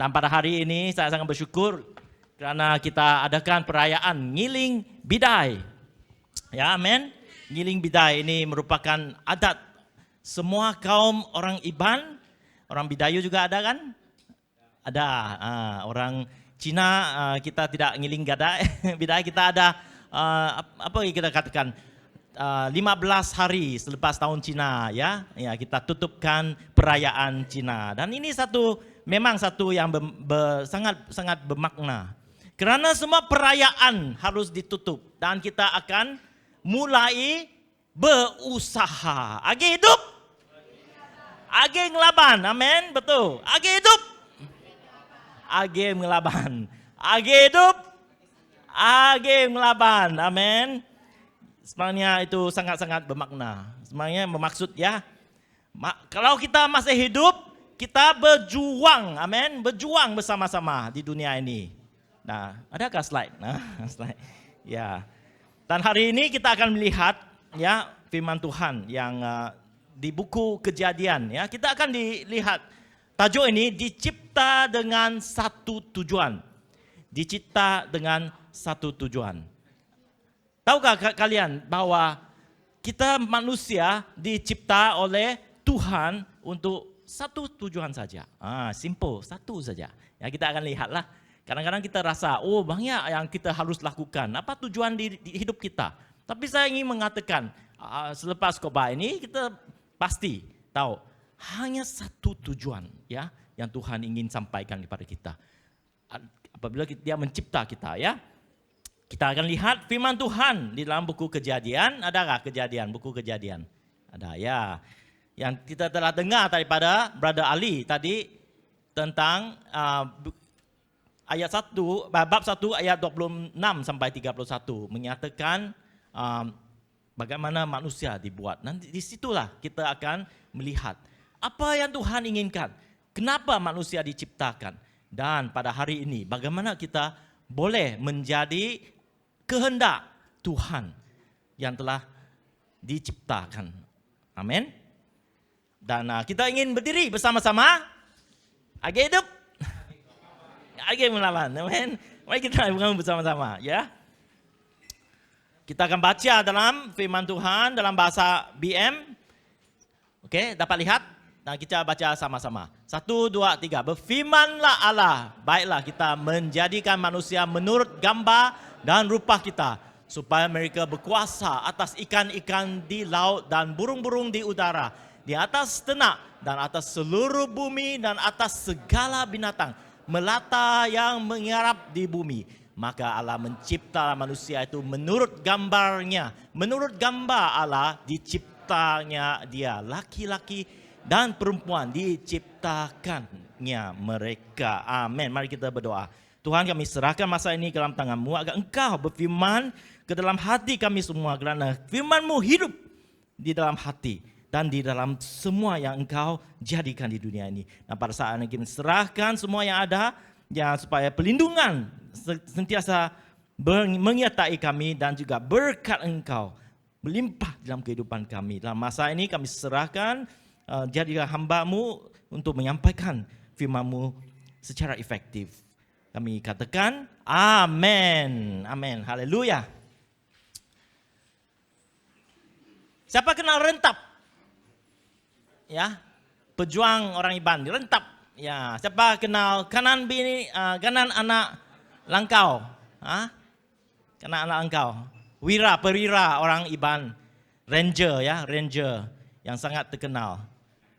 Dan pada hari ini saya sangat bersyukur kerana kita adakan perayaan Ngiling Bidai. Ya, amin. Ngiling Bidai ini merupakan adat semua kaum orang Iban, orang Bidayu juga ada kan? Ada. Orang Cina kita tidak ngiling bidai, kita ada apa yang kita katakan 15 hari selepas tahun Cina ya kita tutupkan perayaan Cina, dan ini memang satu yang sangat bermakna kerana semua perayaan harus ditutup dan kita akan mulai berusaha. Agi hidup, agi ngelaban, amin, betul. Agi hidup, agi ngelaban, agi hidup, agi ngelaban, amin. Sebenarnya itu sangat-sangat bermakna. Sebenarnya bermaksud ya, kalau kita masih hidup, kita berjuang, amin, berjuang bersama-sama di dunia ini. Nah, adakah slide? Nah, slide. Ya. Dan hari ini kita akan melihat ya firman Tuhan yang di buku Kejadian ya. Kita akan dilihat tajuk ini dicipta dengan satu tujuan. Dicipta dengan satu tujuan. Tahukah kalian bahwa kita manusia dicipta oleh Tuhan untuk satu tujuan saja. Simple, satu saja. Ya, kita akan lihatlah. Kadang-kadang kita rasa, banyak yang kita harus lakukan. Apa tujuan di hidup kita? Tapi saya ingin mengatakan, selepas khotbah ini kita pasti tahu hanya satu tujuan ya yang Tuhan ingin sampaikan kepada kita. Apabila Dia mencipta kita ya. Kita akan lihat firman Tuhan di dalam buku Kejadian. Adakah Kejadian, buku Kejadian? Ada ya. Yang kita telah dengar daripada Brother Ali tadi tentang ayat 1, bab 1 ayat 26 sampai 31 menyatakan bagaimana manusia dibuat. Nanti di situlah kita akan melihat apa yang Tuhan inginkan. Kenapa manusia diciptakan? Dan pada hari ini bagaimana kita boleh menjadi kehendak Tuhan yang telah diciptakan. Amin. Dan kita ingin berdiri bersama-sama. Agi hidup, agi melawan. Amin. Mari kita bangun bersama-sama ya. Kita akan baca dalam firman Tuhan dalam bahasa BM. Okey, dapat lihat? Dan kita baca sama-sama. 1, 2, 3. Berfirmanlah Allah, baiklah kita menjadikan manusia menurut gambar dan rupa kita, supaya mereka berkuasa atas ikan-ikan di laut dan burung-burung di udara, di atas ternak dan atas seluruh bumi dan atas segala binatang melata yang mengarap di bumi. Maka Allah mencipta manusia itu menurut gambarnya. Menurut gambar Allah diciptanya dia. Laki-laki dan perempuan diciptakannya mereka. Amin. Mari kita berdoa. Tuhan, kami serahkan masa ini ke dalam tangan-Mu agar Engkau berfirman ke dalam hati kami semua, kerana firman-Mu hidup di dalam hati dan di dalam semua yang Engkau jadikan di dunia ini. Dan pada saat ini kami serahkan semua yang ada ya, supaya pelindungan sentiasa menyertai kami dan juga berkat Engkau melimpah dalam kehidupan kami. Dalam masa ini kami serahkan jadilah hamba-Mu untuk menyampaikan firman-Mu secara efektif. Kami katakan amin. Amin. Haleluya. Siapa kenal rentap? Ya. Pejuang orang Iban, rentap. Ya, siapa kenal kanan anak langkau? Kanan anak langkau. Perwira orang Iban. Ranger ya, ranger yang sangat terkenal.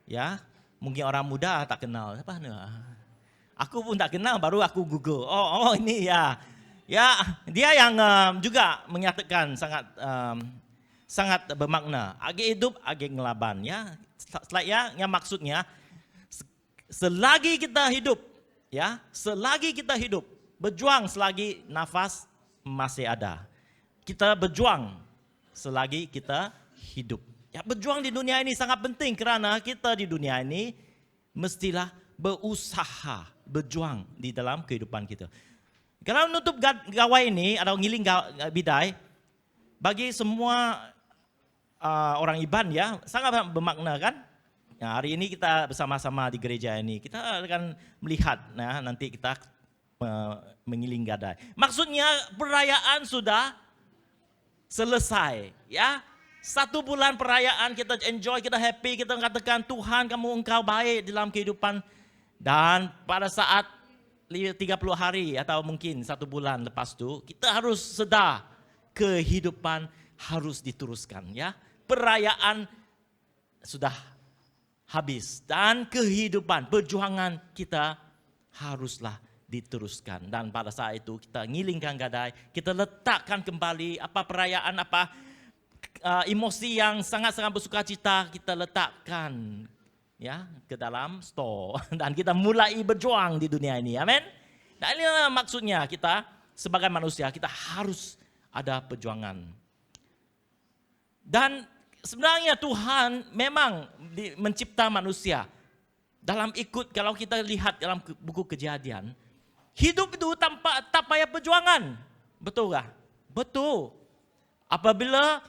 Ya. Mungkin orang muda tak kenal. Siapa ni? Aku pun tak kenal, baru aku Google. Oh ini ya. Ya, dia yang juga menyatakan sangat bermakna. Agi hidup, agi ngelaban ya. Slide ya, yang maksudnya selagi kita hidup ya, selagi kita hidup, berjuang selagi nafas masih ada. Kita berjuang selagi kita hidup. Ya, berjuang di dunia ini sangat penting kerana kita di dunia ini mestilah berusaha, berjuang di dalam kehidupan kita. Kalau menutup gawai ini atau ngiling bidai, bagi semua orang Iban ya sangat bermakna kan? Nah, hari ini kita bersama-sama di gereja ini, kita akan melihat, nah, nanti kita mengiling gadai. Maksudnya perayaan sudah selesai, ya. 1 bulan perayaan kita enjoy, kita happy, kita katakan Tuhan engkau baik dalam kehidupan. Dan pada saat 30 hari atau mungkin 1 bulan lepas itu, kita harus sedar kehidupan harus diteruskan, ya. Perayaan sudah habis dan kehidupan, perjuangan kita haruslah diteruskan. Dan pada saat itu kita ngilingkan gadai, kita letakkan kembali apa perayaan, apa emosi yang sangat-sangat bersukacita kita letakkan, ya, ke dalam store dan kita mulai berjuang di dunia ini. Amin. Dan inilah maksudnya kita sebagai manusia kita harus ada perjuangan. Dan sebenarnya Tuhan memang mencipta manusia dalam kalau kita lihat dalam buku Kejadian, hidup itu tak payah perjuangan. Betul tak? Betul. Apabila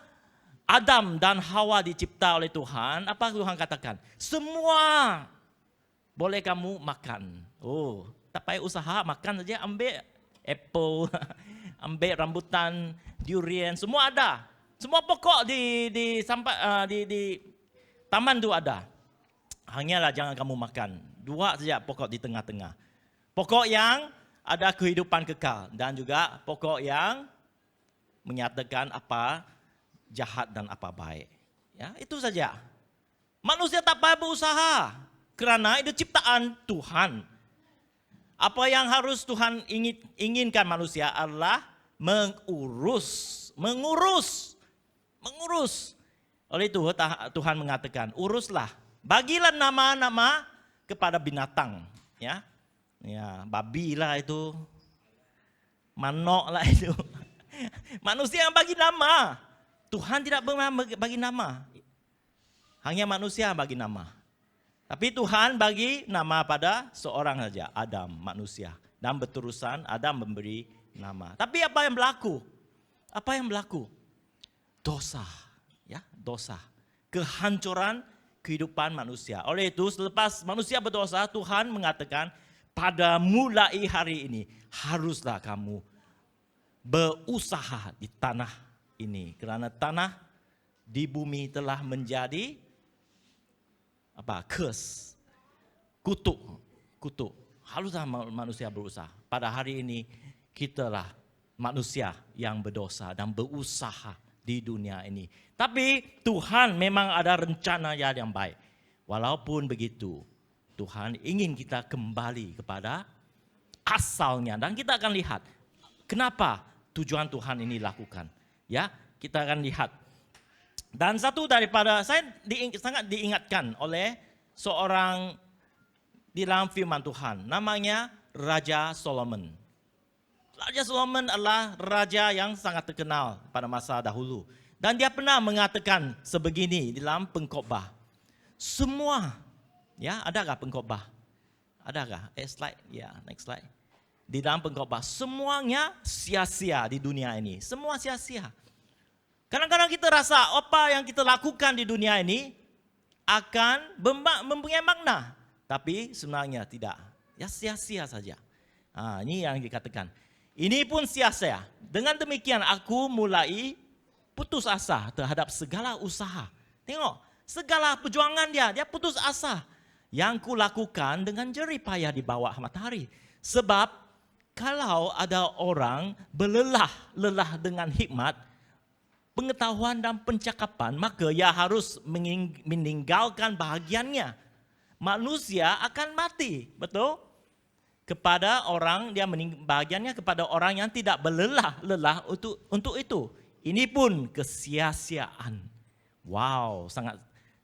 Adam dan Hawa dicipta oleh Tuhan, apa Tuhan katakan? Semua boleh kamu makan. Oh, tak payah usaha, makan saja, ambil apple, ambil rambutan, durian, semua ada. Semua pokok di taman itu ada. Hanyalah jangan kamu makan. 2 saja pokok di tengah-tengah. Pokok yang ada kehidupan kekal dan juga pokok yang menyatakan apa jahat dan apa baik. Ya, itu saja. Manusia tak payah berusaha karena itu ciptaan Tuhan. Apa yang harus Tuhan inginkan manusia adalah mengurus. Oleh itu Tuhan mengatakan, uruslah, bagilah nama-nama kepada binatang, ya. Ya, babi lah itu, manok lah itu. Manusia yang bagi nama. Tuhan tidak pernah bagi nama. Hanya manusia bagi nama. Tapi Tuhan bagi nama pada seorang saja, Adam, manusia. Dan berterusan Adam memberi nama. Tapi apa yang berlaku? Apa yang berlaku? Dosa, ya, dosa. Kehancuran kehidupan manusia. Oleh itu selepas manusia berdosa, Tuhan mengatakan pada mulai hari ini haruslah kamu berusaha di tanah ini, kerana tanah di bumi telah menjadi apa? Curse, kutuk. Haruslah manusia berusaha. Pada hari ini kitalah manusia yang berdosa dan berusaha di dunia ini. Tapi Tuhan memang ada rencana yang baik. Walaupun begitu, Tuhan ingin kita kembali kepada asalnya. Dan kita akan lihat kenapa tujuan Tuhan ini lakukan. Ya, kita akan lihat. Dan satu daripada saya sangat diingatkan oleh seorang di dalam firman Tuhan, namanya Raja Solomon. Raja Solomon adalah raja yang sangat terkenal pada masa dahulu. Dan dia pernah mengatakan sebegini di dalam pengkhotbah. Semua, ya, adakah pengkhotbah? Adakah? Slide, ya, next slide. Di dalam pengkhotbah, semuanya sia-sia di dunia ini. Semua sia-sia. Kadang-kadang kita rasa apa yang kita lakukan di dunia ini akan mempunyai makna. Tapi sebenarnya tidak. Ya, sia-sia saja. Ini yang dikatakan. Ini pun sia-sia. Dengan demikian aku mulai putus asa terhadap segala usaha. Tengok, segala perjuangan dia putus asa. Yang kulakukan dengan jerih payah di bawah matahari. Sebab kalau ada orang berlelah dengan hikmat, pengetahuan dan pencakapan, maka ia harus meninggalkan bahagiannya. Manusia akan mati, betul? Kepada orang dia bahagiannya kepada orang yang tidak berlelah untuk itu. Ini pun kesia-siaan. Wow, sangat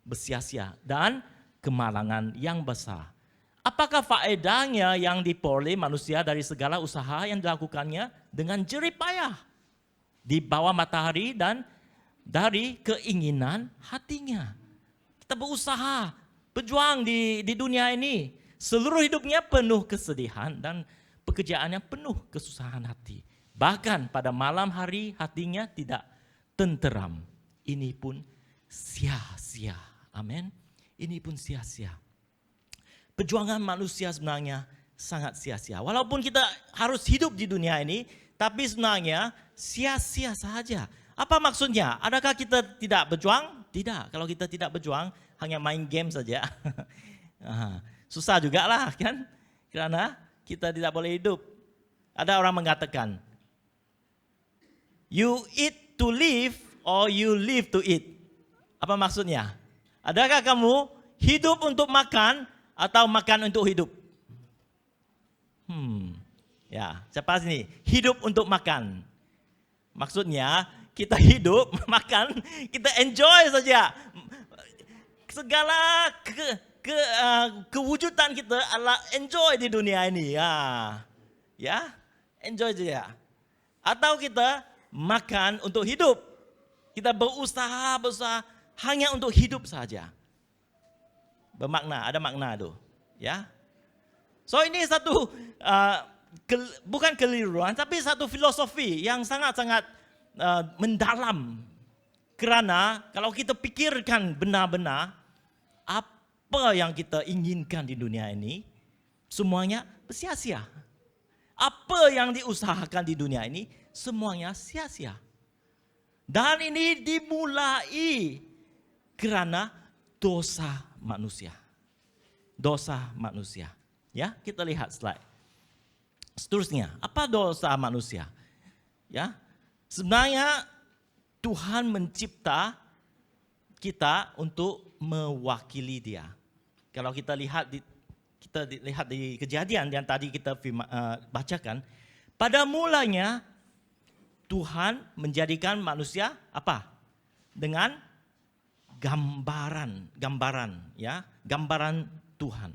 bersia-sia dan kemalangan yang besar. Apakah faedahnya yang diperoleh manusia dari segala usaha yang dilakukannya dengan jerih payah di bawah matahari dan dari keinginan hatinya? Kita berusaha, berjuang di dunia ini. Seluruh hidupnya penuh kesedihan dan pekerjaannya penuh kesusahan hati. Bahkan pada malam hari hatinya tidak tenteram. Ini pun sia-sia. Amin. ini pun sia-sia. Perjuangan manusia sebenarnya sangat sia-sia. Walaupun kita harus hidup di dunia ini, tapi sebenarnya sia-sia saja. Apa maksudnya? Adakah kita tidak berjuang? Tidak. Kalau kita tidak berjuang, hanya main game saja. Susah juga lah kan? Karena kita tidak boleh hidup. Ada orang mengatakan, you eat to live or you live to eat. Apa maksudnya? Adakah kamu hidup untuk makan atau makan untuk hidup? Ya, siapa sini? Hidup untuk makan. Maksudnya kita hidup, makan, kita enjoy saja. Segala kewujudan kita adalah enjoy di dunia ini. Ya, enjoy saja. Atau kita makan untuk hidup. Kita berusaha hanya untuk hidup saja. Bermakna, ada makna tuh, ya. So ini satu bukan keliruan, tapi satu filosofi yang sangat-sangat mendalam. Karena kalau kita pikirkan benar-benar apa yang kita inginkan di dunia ini, semuanya sia-sia. Apa yang diusahakan di dunia ini, semuanya sia-sia. Dan ini dimulai karena dosa manusia. Dosa manusia. Ya, kita lihat slide. Seterusnya, apa dosa manusia? Ya, sebenarnya Tuhan mencipta kita untuk mewakili Dia. Kalau kita lihat di Kejadian yang tadi kita bacakan, pada mulanya Tuhan menjadikan manusia apa? Dengan gambaran Tuhan.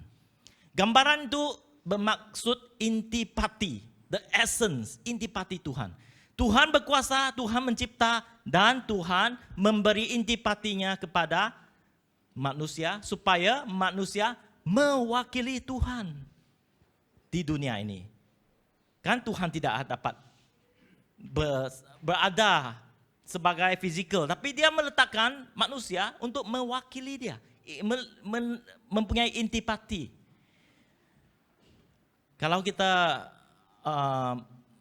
Gambaran itu bermaksud intipati, the essence, intipati Tuhan. Tuhan berkuasa, Tuhan mencipta, dan Tuhan memberi intipatinya kepada manusia supaya manusia mewakili Tuhan di dunia ini. Kan Tuhan tidak dapat berada sebagai fizikal, tapi Dia meletakkan manusia untuk mewakili Dia, mempunyai intipati. Kalau kita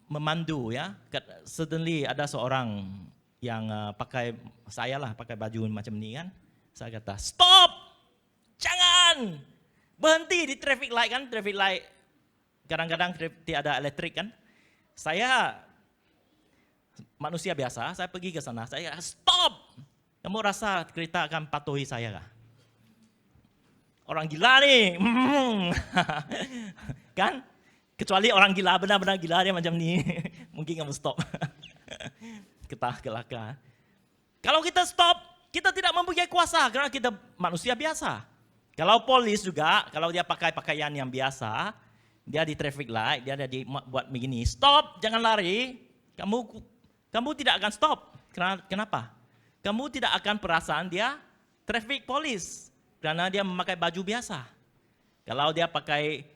memandu, ya, suddenly ada seorang yang pakai baju macam ni kan, saya kata stop, jangan berhenti di traffic light kan, traffic light kadang-kadang tiada elektrik kan. Saya manusia biasa, saya pergi ke sana, saya stop. Kamu rasa kereta akan patuhi saya kah? Orang gila nih, kan? Kecuali orang gila, benar-benar gila dia macam ni, mungkin kamu stop. Kelakar. Kalau kita stop, kita tidak mempunyai kuasa karena kita manusia biasa. Kalau polis juga, kalau dia pakai pakaian yang biasa, dia di traffic light, dia ada buat begini, stop, jangan lari. Kamu tidak akan stop. Kenapa? Kamu tidak akan perasaan dia traffic police karena dia memakai baju biasa. Kalau dia pakai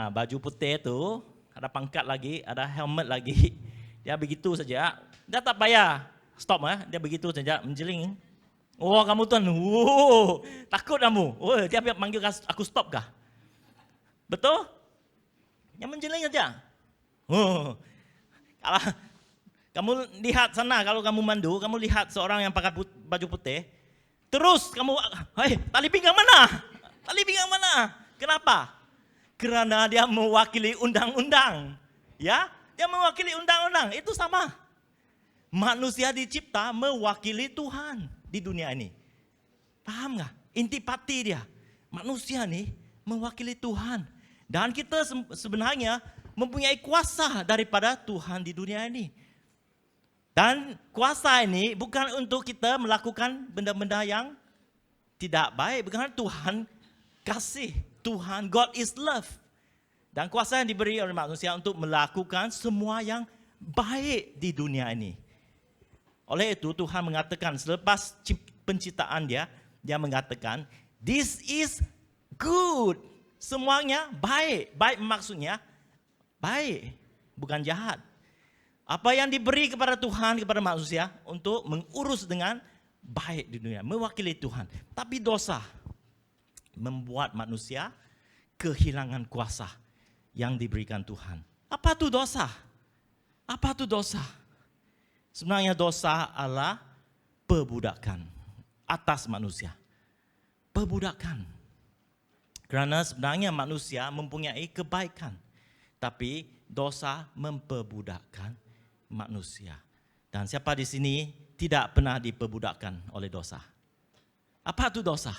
baju putih itu, ada pangkat lagi, ada helmet lagi, dia begitu saja, dia tak payah stop, dia begitu saja menjeling. Oh, kamu tuan, takut kamu. Oh, dia panggil aku stop kah? Betul? Yang menjeling saja. Kalau kamu lihat sana, kalau kamu mandu, kamu lihat seorang yang pakai baju putih, terus kamu, tali pinggang mana? Tali pinggang mana? Kenapa? Karena dia mewakili undang-undang. Ya, dia mewakili undang-undang. Itu sama. Manusia dicipta mewakili Tuhan di dunia ini. Paham nggak? Intipati dia. Manusia nih mewakili Tuhan. Dan kita sebenarnya mempunyai kuasa daripada Tuhan di dunia ini. Dan kuasa ini bukan untuk kita melakukan benda-benda yang tidak baik. Bukan, Tuhan kasih. Tuhan, God is love. Dan kuasa yang diberi oleh manusia untuk melakukan semua yang baik di dunia ini. Oleh itu Tuhan mengatakan selepas penciptaan dia mengatakan, this is good. Semuanya baik. Baik maksudnya baik, bukan jahat. Apa yang diberi kepada Tuhan, kepada manusia untuk mengurus dengan baik di dunia, mewakili Tuhan. Tapi dosa. membuat manusia kehilangan kuasa yang diberikan Tuhan. Apa itu dosa? Apa itu dosa? Sebenarnya dosa adalah perbudakan atas manusia. Perbudakan. Karena sebenarnya manusia mempunyai kebaikan. Tapi dosa memperbudakkan manusia. Dan siapa di sini tidak pernah diperbudakkan oleh dosa? Apa itu dosa?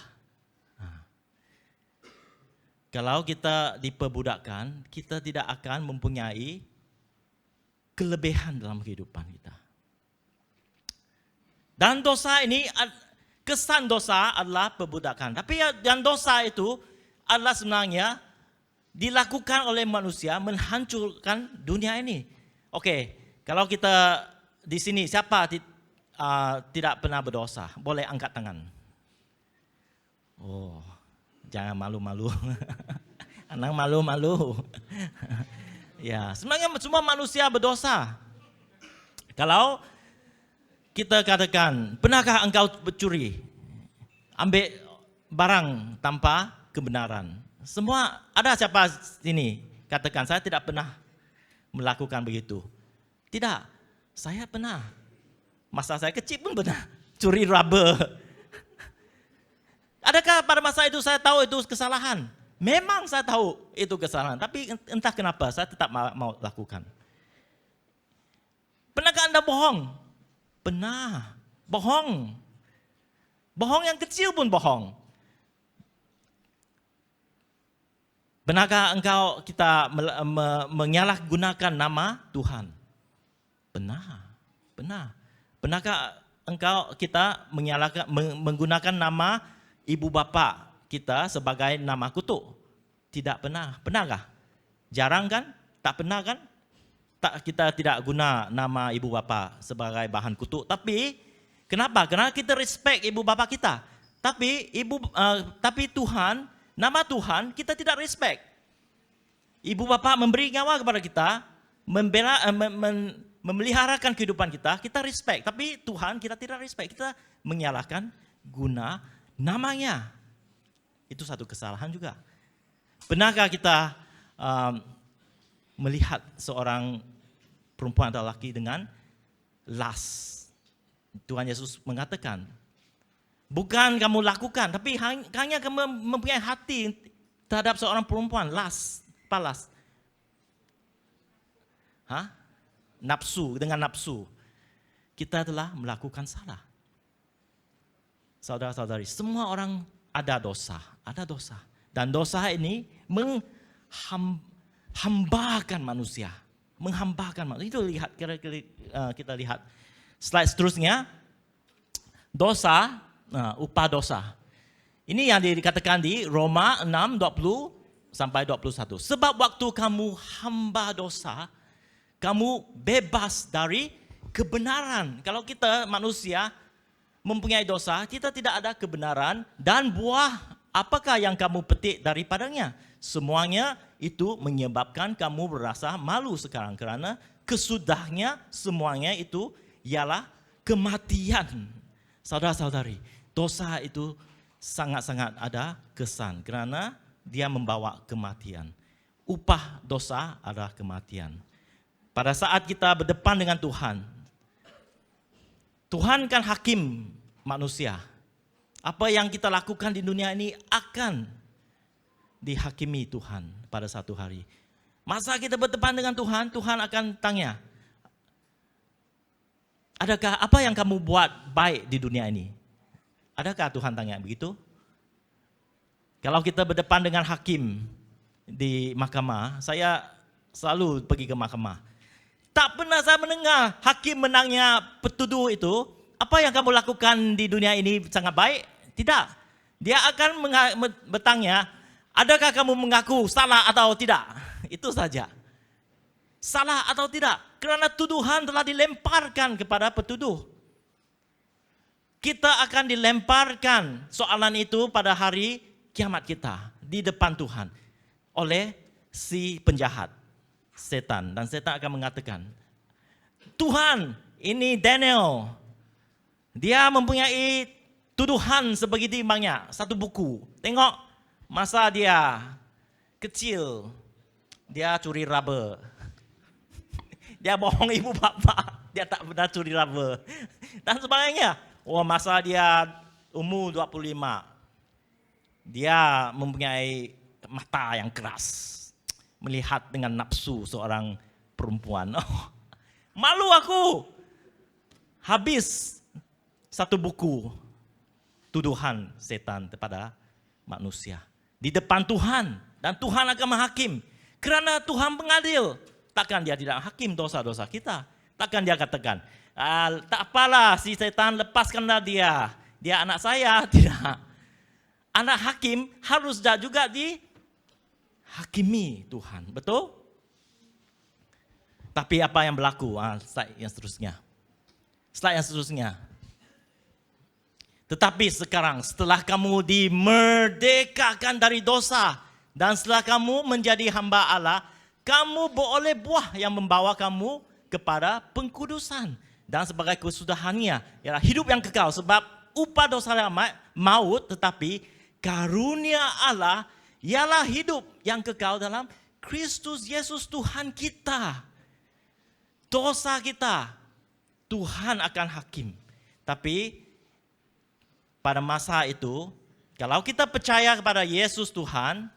Kalau kita diperbudakkan, kita tidak akan mempunyai kelebihan dalam kehidupan kita. Dan dosa ini, kesan dosa adalah perbudakan. Tapi yang dosa itu adalah sebenarnya dilakukan oleh manusia menghancurkan dunia ini. Oke, kalau kita di sini, siapa tidak pernah berdosa? Boleh angkat tangan. Oh, jangan malu-malu. Anak malu-malu. Ya, sebenarnya semua manusia berdosa. Kalau kita katakan, pernahkah engkau mencuri? Ambil barang tanpa kebenaran. Semua, ada siapa sini katakan, saya tidak pernah melakukan begitu. Tidak, saya pernah. Masa saya kecil pun pernah curi rubber. Adakah pada masa itu saya tahu itu kesalahan? Memang saya tahu itu kesalahan, tapi entah kenapa saya tetap mau lakukan. Pernahkah Anda bohong? Pernah. Bohong. Bohong yang kecil pun bohong. Pernahkah kita menyalahgunakan nama Tuhan? Pernah. Pernahkah kita menggunakan nama ibu bapa kita sebagai nama kutuk? Tidak pernah. Pernahkah? Jarang kan? Tak pernah kan? Kita tidak guna nama ibu bapa sebagai bahan kutuk. Tapi kenapa? Karena kita respect ibu bapa kita. Tapi Tuhan, nama Tuhan kita tidak respect. Ibu bapa memberi nyawa kepada kita, memeliharakan kehidupan kita, kita respect. Tapi Tuhan kita tidak respect. Kita menyalahkan guna namanya. Itu satu kesalahan juga. Pernahkah kita melihat seorang perempuan atau lelaki dengan lust? Tuhan Yesus mengatakan, bukan kamu lakukan, tapi hanya kamu mempunyai hati terhadap seorang perempuan, lust, palas. Nafsu, dengan nafsu. Kita telah melakukan salah. Saudara-saudari, semua orang ada dosa. Dan dosa ini menghambakan manusia. Itu kita lihat slide seterusnya. Dosa, upah dosa. Ini yang dikatakan di Roma 6:20 sampai 21. Sebab waktu kamu hamba dosa, kamu bebas dari kebenaran. Kalau kita manusia mempunyai dosa, kita tidak ada kebenaran, dan buah apakah yang kamu petik daripadanya? Semuanya itu menyebabkan kamu berasa malu sekarang, karena kesudahnya semuanya itu ialah kematian. Saudara-saudari, dosa itu sangat-sangat ada kesan, karena dia membawa kematian. Upah dosa adalah kematian. Pada saat kita berdepan dengan Tuhan, Tuhan kan hakim manusia. Apa yang kita lakukan di dunia ini akan dihakimi Tuhan pada satu hari. Masa kita berdepan dengan Tuhan, Tuhan akan tanya, adakah apa yang kamu buat baik di dunia ini? Adakah Tuhan tanya begitu? Kalau kita berdepan dengan hakim di mahkamah, saya selalu pergi ke mahkamah. Tak pernah saya mendengar hakim menanya petuduh itu, apa yang kamu lakukan di dunia ini sangat baik? Tidak. Dia akan bertanya, adakah kamu mengaku salah atau tidak? Itu saja. Salah atau tidak? Kerana tuduhan telah dilemparkan kepada petuduh. Kita akan dilemparkan soalan itu pada hari kiamat kita di depan Tuhan oleh si penjahat, setan. Dan setan akan mengatakan, Tuhan, ini Daniel. Dia mempunyai tuduhan sebegitu banyak, satu buku. Tengok Masa dia kecil, dia curi rubber. Dia bohong ibu bapa, dia tak pernah curi rubber. Dan sebagainya. Masa dia umur 25, dia mempunyai mata yang keras. Melihat dengan nafsu seorang perempuan. Malu aku. Habis satu buku tuduhan setan kepada manusia. Di depan Tuhan. Dan Tuhan akan menghakim. Kerana Tuhan pengadil. Takkan dia tidak hakim dosa-dosa kita. Takkan dia katakan, tak apalah si setan, lepaskanlah dia. Dia anak saya. Tidak. Anak hakim harus juga dihakimi Tuhan. Betul? Tapi apa yang berlaku? Slide yang seterusnya. Tetapi sekarang setelah kamu dimerdekakan dari dosa dan setelah kamu menjadi hamba Allah, kamu beroleh buah yang membawa kamu kepada pengkudusan. Dan sebagai kesudahannya ialah hidup yang kekal. Sebab upah dosa maut, tetapi karunia Allah ialah hidup yang kekal dalam Kristus Yesus Tuhan kita. Dosa kita, Tuhan akan hakim. Tapi pada masa itu, kalau kita percaya kepada Yesus Tuhan,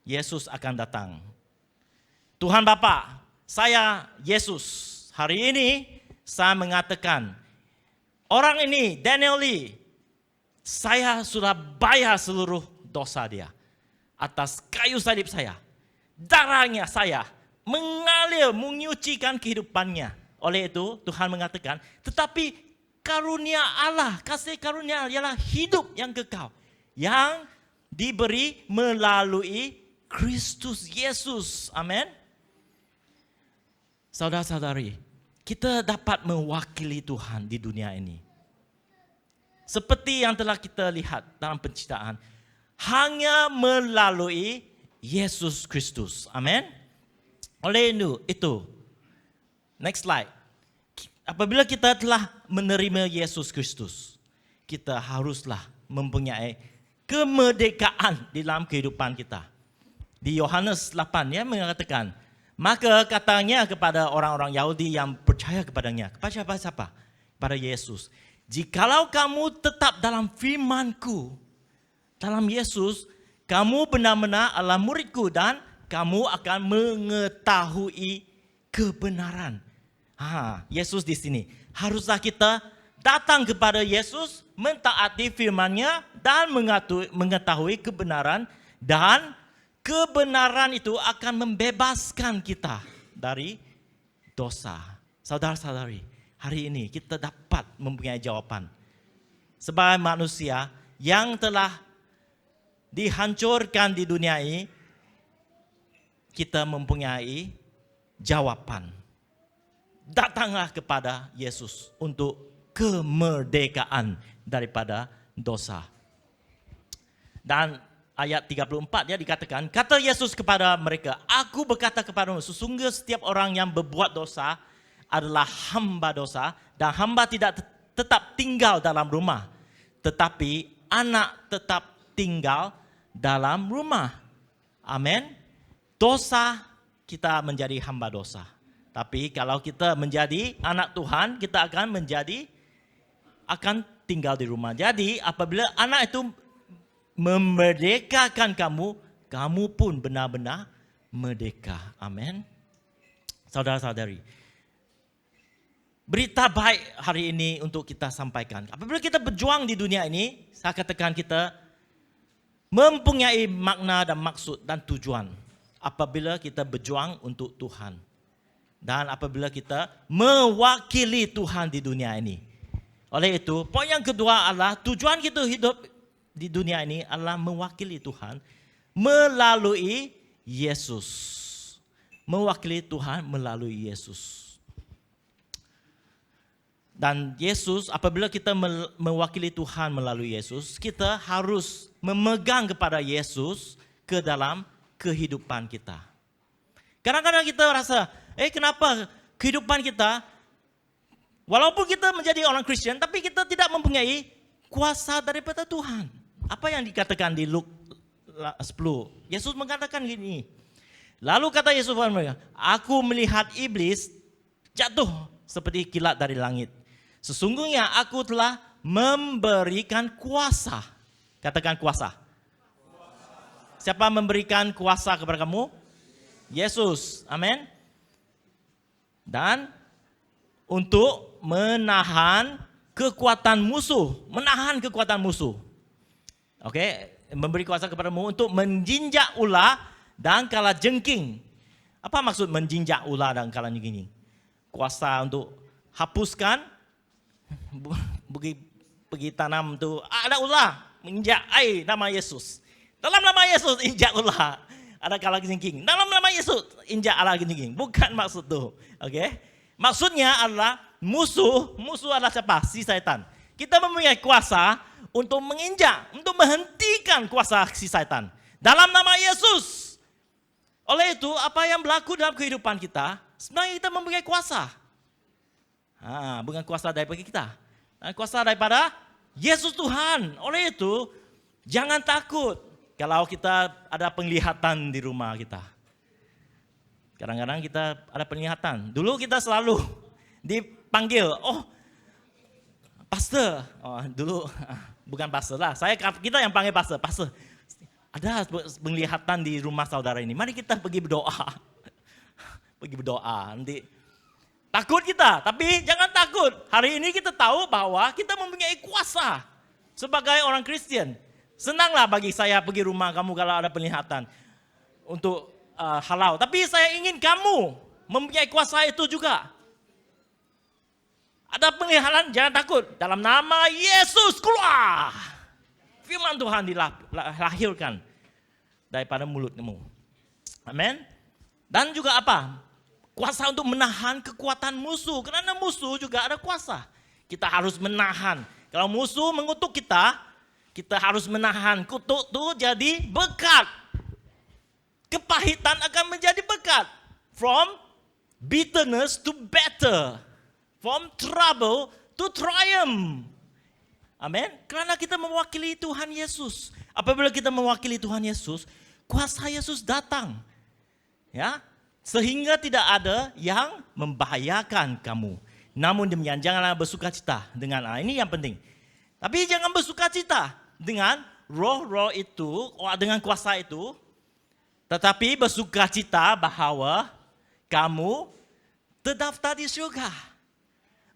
Yesus akan datang. Tuhan Bapa, saya Yesus. Hari ini saya mengatakan, orang ini, Daniel Lee, saya sudah bayar seluruh dosa dia. Atas kayu salib saya. Darahnya saya mengalir, menyucikan kehidupannya. Oleh itu Tuhan mengatakan, tetapi karunia Allah, kasih karunia ialah hidup yang kekal. Yang diberi melalui Kristus Yesus. Amin. Saudara-saudari, kita dapat mewakili Tuhan di dunia ini. Seperti yang telah kita lihat dalam penciptaan. Hanya melalui Yesus Kristus. Amin. Oleh itu, next slide. Apabila kita telah menerima Yesus Kristus, kita haruslah mempunyai kemerdekaan di dalam kehidupan kita. Di Yohanes 8 dia mengatakan, maka katanya kepada orang-orang Yahudi yang percaya kepadanya, kepada siapa? Kepada Yesus. Jikalau kamu tetap dalam firman-Ku, dalam Yesus, kamu benar-benar adalah murid-Ku dan kamu akan mengetahui kebenaran. Yesus di sini. Haruslah kita datang kepada Yesus, mentaati firman-Nya dan mengetahui kebenaran, dan kebenaran itu akan membebaskan kita dari dosa. Saudara-saudari, hari ini kita dapat mempunyai jawaban. Sebagai manusia yang telah dihancurkan di dunia ini, kita mempunyai jawaban. Datanglah kepada Yesus untuk kemerdekaan daripada dosa. Dan ayat 34 dia dikatakan, kata Yesus kepada mereka, aku berkata kepadamu, sesungguhnya setiap orang yang berbuat dosa adalah hamba dosa, dan hamba tidak tetap tinggal dalam rumah, tetapi anak tetap tinggal dalam rumah. Amin. Dosa, kita menjadi hamba dosa. Tapi kalau kita menjadi anak Tuhan, kita akan tinggal di rumah. Jadi apabila anak itu memerdekakan kamu, kamu pun benar-benar merdeka. Amin. Saudara-saudari, berita baik hari ini untuk kita sampaikan. Apabila kita berjuang di dunia ini, saya katakan kita mempunyai makna dan maksud dan tujuan. Apabila kita berjuang untuk Tuhan. Dan apabila kita mewakili Tuhan di dunia ini. Oleh itu, poin yang kedua adalah tujuan kita hidup di dunia ini adalah mewakili Tuhan melalui Yesus. Mewakili Tuhan melalui Yesus. Dan Yesus, apabila kita mewakili Tuhan melalui Yesus, kita harus memegang kepada Yesus ke dalam kehidupan kita. Kadang-kadang kita rasa, kenapa kehidupan kita, walaupun kita menjadi orang Kristen, tapi kita tidak mempunyai kuasa daripada Tuhan. Apa yang dikatakan di Luke Yesus mengatakan gini. Lalu kata Yesus kepada mereka, aku melihat iblis jatuh seperti kilat dari langit. Sesungguhnya aku telah memberikan kuasa. Katakan kuasa. Siapa memberikan kuasa kepada kamu? Yesus. Amin. Dan untuk menahan kekuatan musuh. Menahan kekuatan musuh. Oke. Memberi kuasa kepadamu untuk menjinjak ular dan kalajengking. Apa maksud menjinjak ular dan kalajengking? Kuasa untuk hapuskan, pergi tanam tu ada ular, menginjak nama Yesus. Dalam nama Yesus injak ular, ada kalajengking. Dalam nama Yesus injak kalajengking. Bukan maksud tu, okay? Maksudnya adalah musuh adalah siapa? Si setan. Kita mempunyai kuasa untuk menginjak, untuk menghentikan kuasa si setan. Dalam nama Yesus. Oleh itu, apa yang berlaku dalam kehidupan kita, sebenarnya kita mempunyai kuasa. Bukan kuasa daripada kita. Kuasa daripada Yesus Tuhan. Oleh itu, jangan takut kalau kita ada penglihatan di rumah kita. Kadang-kadang kita ada penglihatan. Dulu kita selalu dipanggil, pastor. Dulu bukan pastor lah. Kita yang panggil pastor. Pastor, ada penglihatan di rumah saudara ini. Mari kita pergi berdoa. Pergi berdoa. Nanti takut kita, tapi jangan takut. Hari ini kita tahu bahwa kita mempunyai kuasa sebagai orang Kristen. Senanglah bagi saya pergi rumah kamu kalau ada penglihatan untuk halau. Tapi saya ingin kamu mempunyai kuasa itu juga. Ada penglihatan, jangan takut. Dalam nama Yesus keluar. Firman Tuhan dilahirkan daripada mulutmu. Amin. Dan juga apa? Kuasa untuk menahan kekuatan musuh. Karena musuh juga ada kuasa. Kita harus menahan. Kalau musuh mengutuk kita, kita harus menahan. Kutuk itu jadi berkat. Kepahitan akan menjadi berkat. From bitterness to better. From trouble to triumph. Amin. Karena kita mewakili Tuhan Yesus. Apabila kita mewakili Tuhan Yesus, kuasa Yesus datang. Ya. Sehingga tidak ada yang membahayakan kamu. Namun demikian, janganlah bersukacita dengan ini yang penting. Tapi jangan bersukacita dengan roh-roh itu, dengan kuasa itu. Tetapi bersukacita bahwa kamu terdaftar di surga.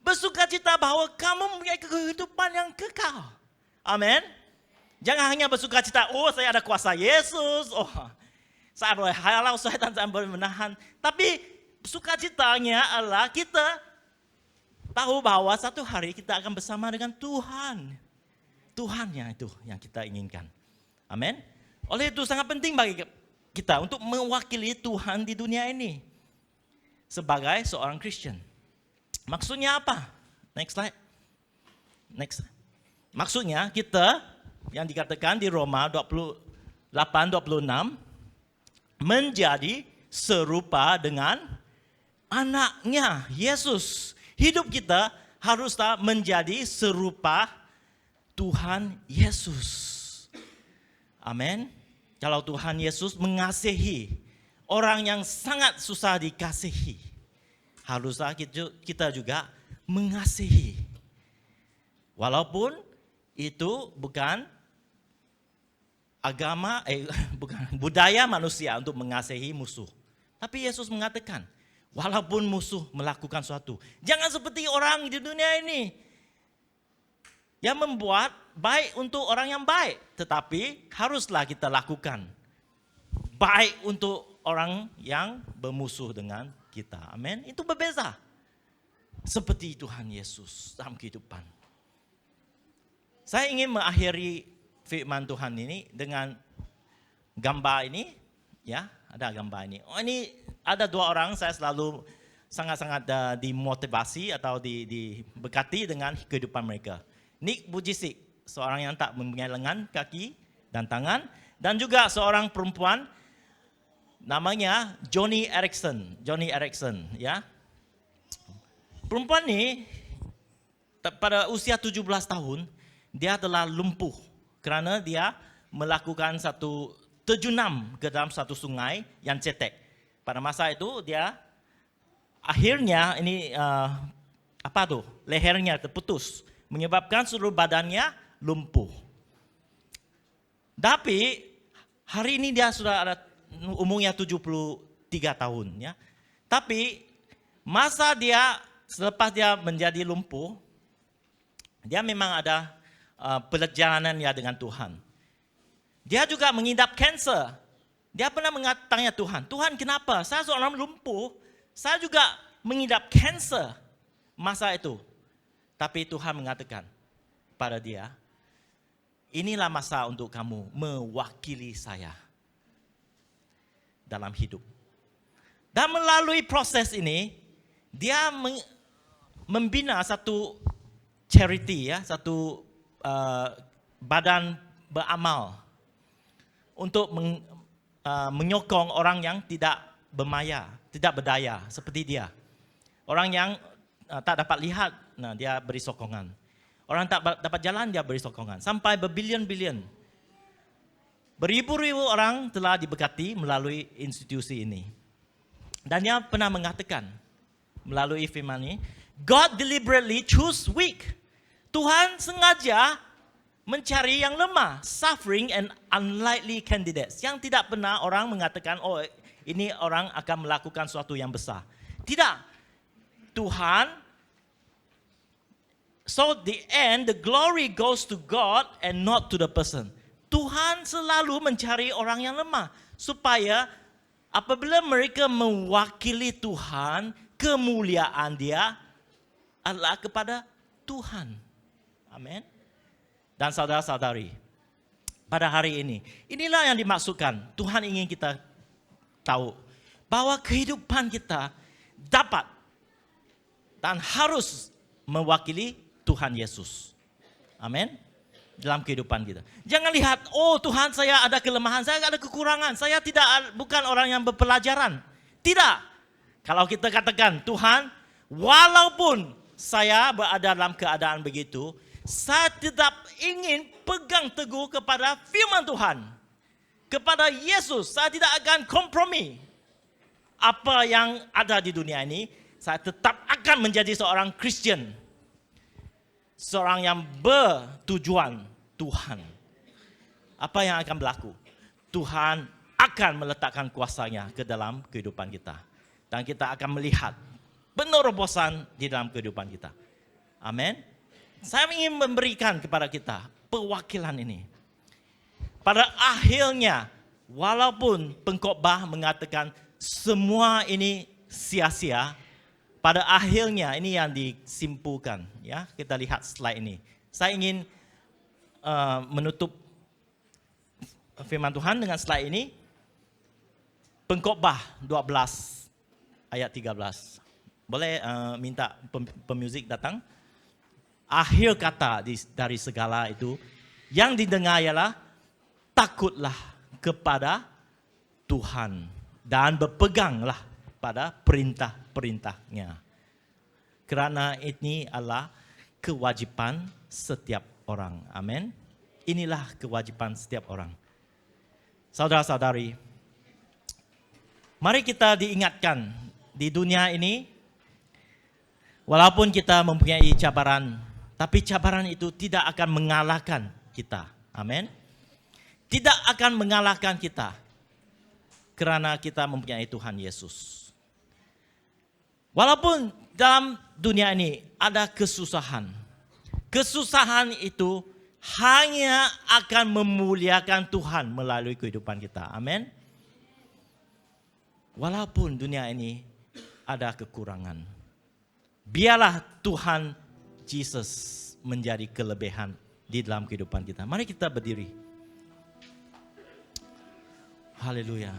Bersukacita bahwa kamu mempunyai kehidupan yang kekal. Amin. Jangan hanya bersukacita, saya ada kuasa Yesus. Saya boleh halau setan, saya boleh menahan. Tapi sukacitanya adalah kita tahu bahwa satu hari kita akan bersama dengan Tuhan. Tuhannya itu yang kita inginkan. Amin. Oleh itu sangat penting bagi kita untuk mewakili Tuhan di dunia ini. Sebagai seorang Kristen. Maksudnya apa? Next slide. Next. Maksudnya kita yang dikatakan di Roma 28:26 menjadi serupa dengan anaknya Yesus. Hidup kita haruslah menjadi serupa Tuhan Yesus. Amin. Kalau Tuhan Yesus mengasihi orang yang sangat susah dikasihi, haruslah kita juga mengasihi. Walaupun itu bukan bukan budaya manusia untuk mengasihi musuh. Tapi Yesus mengatakan, walaupun musuh melakukan sesuatu, jangan seperti orang di dunia ini yang membuat baik untuk orang yang baik, tetapi haruslah kita lakukan baik untuk orang yang bermusuh dengan kita. Amin. Itu berbeza. Seperti Tuhan Yesus dalam kehidupan. Saya ingin mengakhiri firman Tuhan ini dengan gambar ini. Ya, ada gambar ini. Ini ada dua orang saya selalu sangat-sangat dimotivasi atau diberkati dengan kehidupan mereka. Nick Vujicic, seorang yang tak mempunyai lengan, kaki, dan tangan. Dan juga seorang perempuan namanya Joni Eareckson, ya. Perempuan ini pada usia 17 tahun dia telah lumpuh karena dia melakukan satu terjunam ke dalam satu sungai yang cetek. Pada masa itu dia akhirnya ini lehernya terputus, menyebabkan seluruh badannya lumpuh. Tapi hari ini dia sudah ada umurnya 73 tahun ya. Tapi masa dia selepas dia menjadi lumpuh, dia memang ada perjalanannya dengan Tuhan. Dia juga mengidap kanser. Dia pernah tanya Tuhan, Tuhan kenapa? Saya seorang lumpuh, saya juga mengidap kanser masa itu. Tapi Tuhan mengatakan pada dia, inilah masa untuk kamu mewakili saya dalam hidup. Dan melalui proses ini, dia membina satu charity ya, satu badan beramal untuk menyokong orang yang tidak berdaya seperti dia. Orang yang tak dapat lihat, dia beri sokongan. Orang tak dapat jalan, dia beri sokongan. Sampai berbilion-bilion. Beribu-ribu orang telah diberkati melalui institusi ini. Dan dia pernah mengatakan melalui firman ini, God deliberately choose weak. Tuhan sengaja mencari yang lemah, suffering and unlikely candidates. Yang tidak pernah orang mengatakan, oh ini orang akan melakukan sesuatu yang besar. Tidak. Tuhan, so the end, the glory goes to God and not to the person. Tuhan selalu mencari orang yang lemah. Supaya apabila mereka mewakili Tuhan, kemuliaan dia adalah kepada Tuhan. Amin. Dan saudara-saudari, pada hari ini, inilah yang dimaksudkan. Tuhan ingin kita tahu bahwa kehidupan kita dapat dan harus mewakili Tuhan Yesus. Amin. Dalam kehidupan kita. Jangan lihat, oh Tuhan saya ada kelemahan, saya ada kekurangan, saya bukan orang yang berpelajaran. Tidak. Kalau kita katakan, Tuhan, walaupun saya berada dalam keadaan begitu, saya tetap ingin pegang teguh kepada firman Tuhan. Kepada Yesus, saya tidak akan kompromi. Apa yang ada di dunia ini, saya tetap akan menjadi seorang Kristen. Seorang yang bertujuan Tuhan. Apa yang akan berlaku? Tuhan akan meletakkan kuasanya ke dalam kehidupan kita. Dan kita akan melihat penerobosan di dalam kehidupan kita. Amin. Saya ingin memberikan kepada kita perwakilan ini. Pada akhirnya, walaupun pengkhotbah mengatakan semua ini sia-sia, pada akhirnya ini yang disimpulkan. Ya, kita lihat slide ini. Saya ingin menutup firman Tuhan dengan slide ini. Pengkhotbah 12 ayat 13. Boleh minta pemuzik datang? Akhir kata dari segala itu yang didengar ialah takutlah kepada Tuhan dan berpeganglah pada perintah-perintahnya. Kerana ini adalah kewajipan setiap orang. Amin. Inilah kewajipan setiap orang. Saudara-saudari, mari kita diingatkan di dunia ini, walaupun kita mempunyai cabaran, tapi cabaran itu tidak akan mengalahkan kita. Amin. Tidak akan mengalahkan kita. Kerana kita mempunyai Tuhan Yesus. Walaupun dalam dunia ini ada kesusahan. Kesusahan itu hanya akan memuliakan Tuhan melalui kehidupan kita. Amin. Walaupun dunia ini ada kekurangan, biarlah Tuhan Yesus menjadi kelebihan di dalam kehidupan kita. Mari kita berdiri. Haleluya.